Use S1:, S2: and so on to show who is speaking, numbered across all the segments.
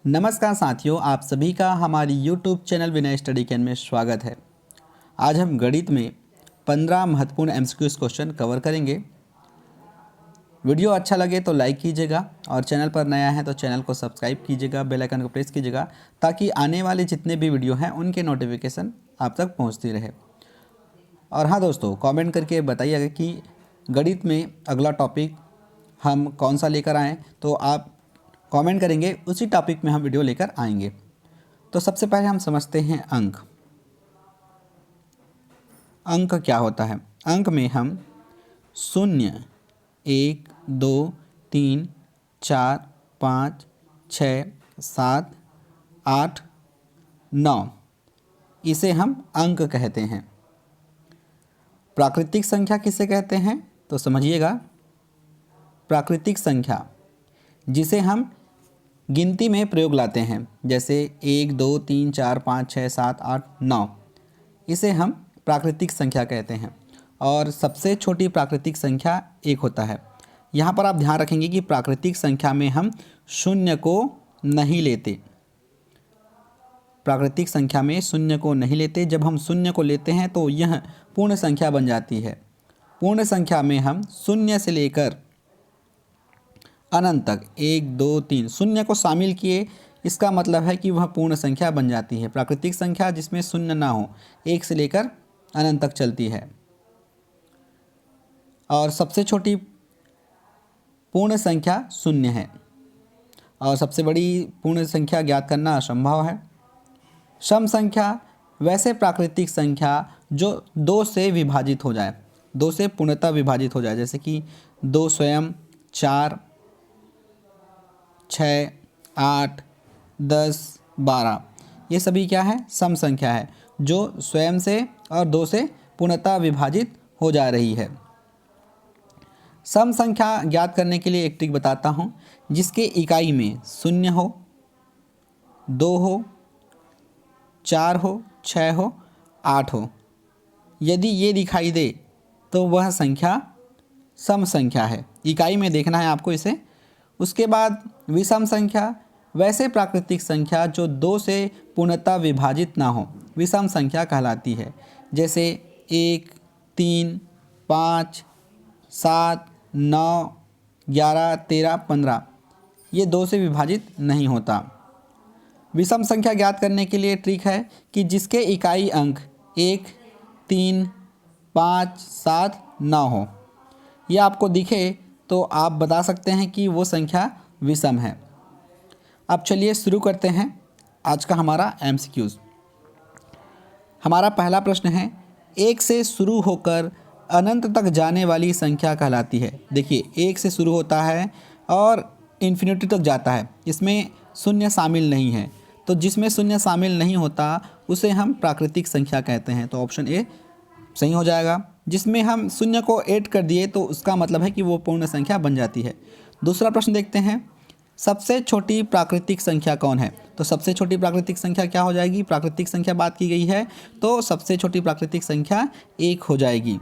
S1: नमस्कार साथियों, आप सभी का हमारी YouTube channel Vinay study can में स्वागत है। आज हम गणित में 15 महत्वपूर्ण MCQs क्वेश्चन कवर करेंगे। वीडियो अच्छा लगे तो लाइक कीजिएगा और चैनल पर नया है तो चैनल को सब्सक्राइब कीजिएगा, बेल आइकन को प्रेस कीजिएगा ताकि आने वाले जितने भी वीडियो हैं उनके नोटिफिकेशन आप तक पहुँचती रहे। और हाँ दोस्तों, कमेंट करके बताइएगा कि गणित में अगला टॉपिक हम कौन सा लेकर आएँ, तो आप कमेंट करेंगे, उसी टॉपिक में हम वीडियो लेकर आएंगे। तो सबसे पहले हम समझते हैं अंक। अंक क्या होता है? अंक में हम 0, 1, 2, 3, 4, 5, 6, 7, 8, 9 इसे हम अंक कहते हैं। प्राकृतिक संख्या किसे कहते हैं तो समझिएगा। प्राकृतिक संख्या जिसे हम गिनती में प्रयोग लाते हैं, जैसे 1, 2, 3, 4, 5, 6, 7, 8, 9, इसे हम प्राकृतिक संख्या कहते हैं। और सबसे छोटी प्राकृतिक संख्या 1 होता है। यहाँ पर आप ध्यान रखेंगे कि प्राकृतिक संख्या में हम शून्य को नहीं लेते। प्राकृतिक संख्या में शून्य को नहीं लेते। जब हम शून्य को लेते हैं तो यह पूर्ण संख्या बन जाती है। पूर्ण संख्या में हम शून्य से लेकर अनंत तक 1, 2, 3 शून्य को शामिल किए, इसका मतलब है कि वह पूर्ण संख्या बन जाती है। प्राकृतिक संख्या जिसमें शून्य ना हो 1 से लेकर अनंत तक चलती है। और सबसे छोटी पूर्ण संख्या 0 है। और सबसे बड़ी पूर्ण संख्या ज्ञात करना असंभव है। सम संख्या वैसे प्राकृतिक संख्या जो 2 से विभाजित हो जाए, 2 से पूर्णतः विभाजित हो जाए, जैसे कि 2 स्वयं, 4, 6, 8, 10, 12, ये सभी क्या है? सम संख्या है जो स्वयं से और 2 से पूर्णतः विभाजित हो जा रही है। सम संख्या ज्ञात करने के लिए एक ट्रिक बताता हूँ, जिसके इकाई में 0 हो, 2 हो, 4 हो, 6 हो, 8 हो, यदि ये दिखाई दे तो वह संख्या सम संख्या है। इकाई में देखना है आपको इसे। उसके बाद विषम संख्या वैसे प्राकृतिक संख्या जो 2 से पूर्णतः विभाजित ना हो, विषम संख्या कहलाती है। जैसे 1, 3, 5, 7, 9, 11, 13, 15 ये 2 से विभाजित नहीं होता। विषम संख्या ज्ञात करने के लिए ट्रिक है कि जिसके इकाई अंक 1, 3, 5, 7, 9 हो, यह आपको दिखे तो आप बता सकते हैं कि वो संख्या विषम है। अब चलिए शुरू करते हैं आज का हमारा MCQs। हमारा पहला प्रश्न है, 1 से शुरू होकर अनंत तक जाने वाली संख्या कहलाती है। देखिए, 1 से शुरू होता है और इन्फिनिटी तक जाता है, इसमें शून्य शामिल नहीं है। तो जिसमें शून्य शामिल नहीं होता उसे हम प्राकृतिक संख्या कहते हैं। तो ऑप्शन ए सही हो जाएगा। जिसमें हम शून्य को ऐड कर दिए तो उसका मतलब है कि वो पूर्ण संख्या बन जाती है। दूसरा प्रश्न देखते हैं, सबसे छोटी प्राकृतिक संख्या कौन है? तो सबसे छोटी प्राकृतिक संख्या क्या हो जाएगी? प्राकृतिक संख्या बात की गई है तो सबसे छोटी प्राकृतिक संख्या 1 हो जाएगी।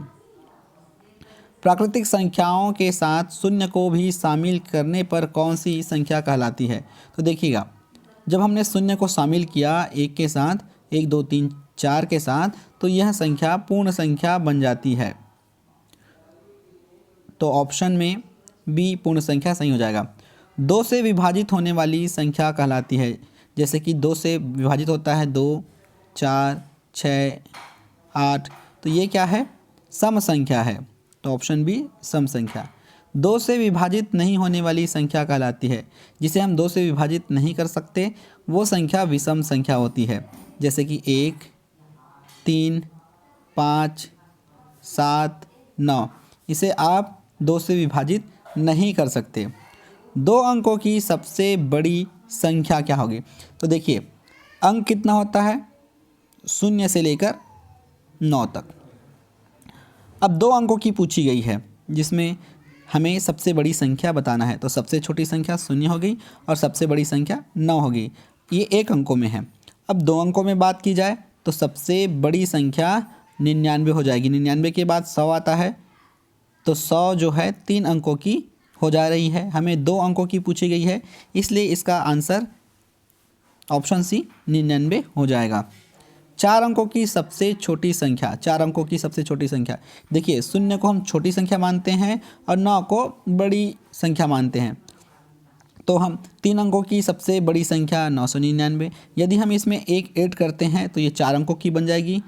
S1: प्राकृतिक संख्याओं के साथ शून्य को भी शामिल करने पर कौन सी संख्या कहलाती है? तो देखिएगा, जब हमने शून्य को शामिल किया 1 के साथ, 1, 2, 3, 4 के साथ, तो यह संख्या पूर्ण संख्या बन जाती है। तो ऑप्शन में बी पूर्ण संख्या सही हो जाएगा। 2 से विभाजित होने वाली संख्या कहलाती है। जैसे कि 2 से विभाजित होता है 2, 4, 6, 8, तो ये क्या है? सम संख्या है। तो ऑप्शन बी सम संख्या। 2 से विभाजित नहीं होने वाली संख्या कहलाती है। जिसे हम 2 से विभाजित नहीं कर सकते वो संख्या विषम संख्या होती है। जैसे कि 1, 3, 5, 7, 9 इसे आप 2 से विभाजित नहीं कर सकते। 2 अंकों की सबसे बड़ी संख्या क्या होगी? तो देखिए, अंक कितना होता है? 0 से लेकर 9 तक। अब 2 अंकों की पूछी गई है जिसमें हमें सबसे बड़ी संख्या बताना है। तो सबसे छोटी संख्या 0 हो गई और सबसे बड़ी संख्या 9 हो गई। ये 1 अंकों में है। अब 2 अंकों में बात की जाए तो सबसे बड़ी संख्या 99 हो जाएगी। 99 के बाद 100 आता है, तो 100 जो है 3 अंकों की हो जा रही है। हमें 2 अंकों की पूछी गई है, इसलिए इसका आंसर ऑप्शन सी 99 हो जाएगा। 4 अंकों की सबसे छोटी संख्या, 4 अंकों की सबसे छोटी संख्या, देखिए शून्य को हम छोटी संख्या मानते हैं और 9 को बड़ी संख्या मानते हैं। तो हम 3 अंकों की सबसे बड़ी संख्या 999, यदि हम इसमें एक ऐड करते हैं तो ये 4 अंकों की बन जाएगी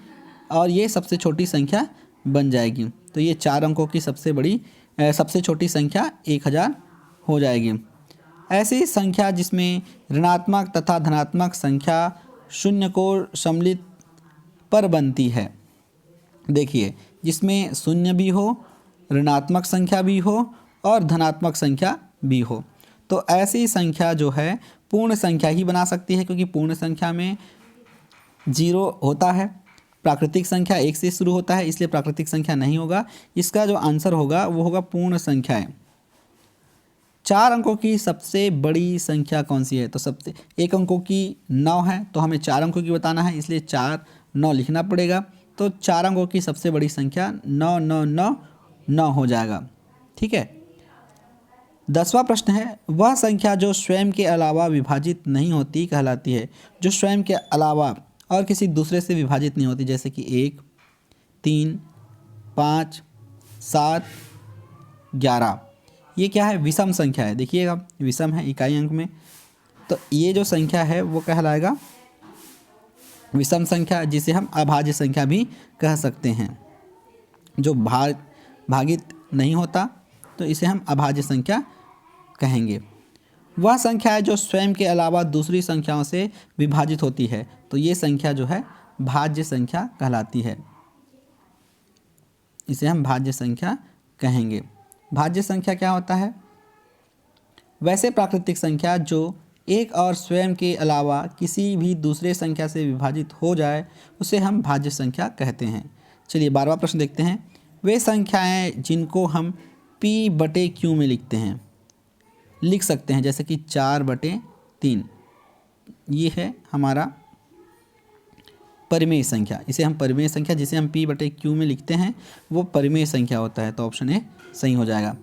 S1: और ये सबसे छोटी संख्या बन जाएगी। तो ये 4 अंकों की सबसे छोटी संख्या 1000 हो जाएगी। ऐसी संख्या जिसमें ऋणात्मक तथा धनात्मक संख्या शून्य को सम्मिलित पर बनती है। देखिए जिसमें शून्य भी हो, ऋणात्मक संख्या भी हो और धनात्मक संख्या भी हो, तो ऐसी संख्या जो है पूर्ण संख्या ही बना सकती है, क्योंकि पूर्ण संख्या में 0 होता है, प्राकृतिक संख्या 1 से शुरू होता है, इसलिए प्राकृतिक संख्या नहीं होगा। इसका जो आंसर होगा वो होगा पूर्ण संख्याएं। 4 अंकों की सबसे बड़ी संख्या कौन सी है? तो सबसे 1 अंकों की 9 है, तो हमें 4 अंकों की बताना है, इसलिए 4 9 लिखना पड़ेगा। तो 4 अंकों की सबसे बड़ी संख्या 9999 हो जाएगा। ठीक है। 10वां प्रश्न है, वह संख्या जो स्वयं के अलावा विभाजित नहीं होती कहलाती है। जो स्वयं के अलावा और किसी दूसरे से विभाजित नहीं होती, जैसे कि 1, 3, 5, 7, 11, ये क्या है? विषम संख्या है। देखिएगा विषम है इकाई अंक में, तो ये जो संख्या है वो कहलाएगा विषम संख्या, जिसे हम अभाज्य संख्या भी कह सकते हैं। जो भागित नहीं होता तो इसे हम अभाज्य संख्या कहेंगे। वह संख्या है जो स्वयं के अलावा दूसरी संख्याओं से विभाजित होती है, तो ये संख्या जो है भाज्य संख्या कहलाती है, इसे हम भाज्य संख्या कहेंगे। भाज्य संख्या क्या होता है? वैसे प्राकृतिक संख्या जो एक और स्वयं के अलावा किसी भी दूसरे संख्या से विभाजित हो जाए उसे हम भाज्य संख्या कहते हैं। चलिए 12वां प्रश्न देखते हैं। वे संख्याएं जिनको हम p/q में लिख सकते हैं, जैसे कि 4/3, ये है हमारा परिमेय संख्या। इसे हम परिमेय संख्या, जिसे हम p/q में लिखते हैं, वो परिमेय संख्या होता है, तो ऑप्शन ए सही हो जाएगा।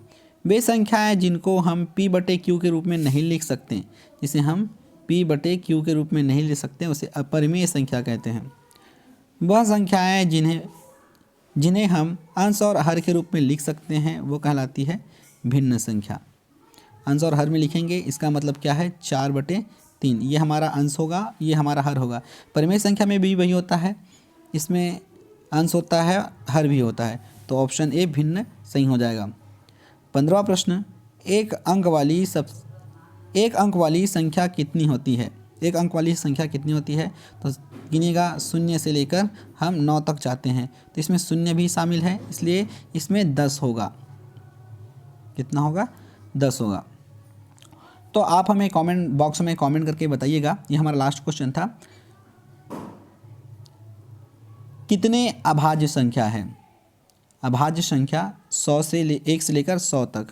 S1: वे संख्याएं जिनको हम p/q के रूप में नहीं लिख सकते, जिसे हम p/q के रूप में नहीं लिख सकते, उसे अपरिमेय संख्या कहते हैं। वह संख्याएं जिन्हें हम अंश और हर के रूप में लिख सकते हैं वो कहलाती है भिन्न संख्या। अंश और हर में लिखेंगे, इसका मतलब क्या है? 4/3, ये हमारा अंश होगा, ये हमारा हर होगा। परिमेय संख्या में भी वही होता है, इसमें अंश होता है, हर भी होता है, तो ऑप्शन ए भिन्न सही हो जाएगा। 15वां प्रश्न, एक अंक वाली संख्या कितनी होती है? एक अंक वाली संख्या कितनी होती है? तो गिनिएगा, 0 से लेकर हम 9 तक जाते हैं, तो इसमें 0 भी शामिल है, इसलिए इसमें 10 होगा। कितना होगा? 10 होगा। तो आप हमें कमेंट बॉक्स में कमेंट करके बताइएगा। ये हमारा लास्ट क्वेश्चन था, कितने अभाज्य संख्या है? अभाज्य संख्या 1 से लेकर 100 तक,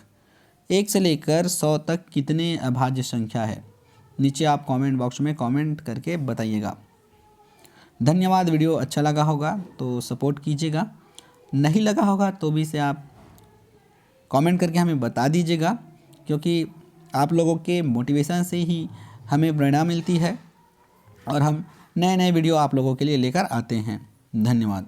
S1: 1 से लेकर 100 तक कितने अभाज्य संख्या है? नीचे आप कमेंट बॉक्स में कमेंट करके बताइएगा। धन्यवाद। वीडियो अच्छा लगा होगा तो सपोर्ट कीजिएगा, नहीं लगा होगा तो भी इसे आप कमेंट करके हमें बता दीजिएगा, क्योंकि आप लोगों के मोटिवेशन से ही हमें प्रेरणा मिलती है और हम नए वीडियो आप लोगों के लिए लेकर आते हैं। धन्यवाद।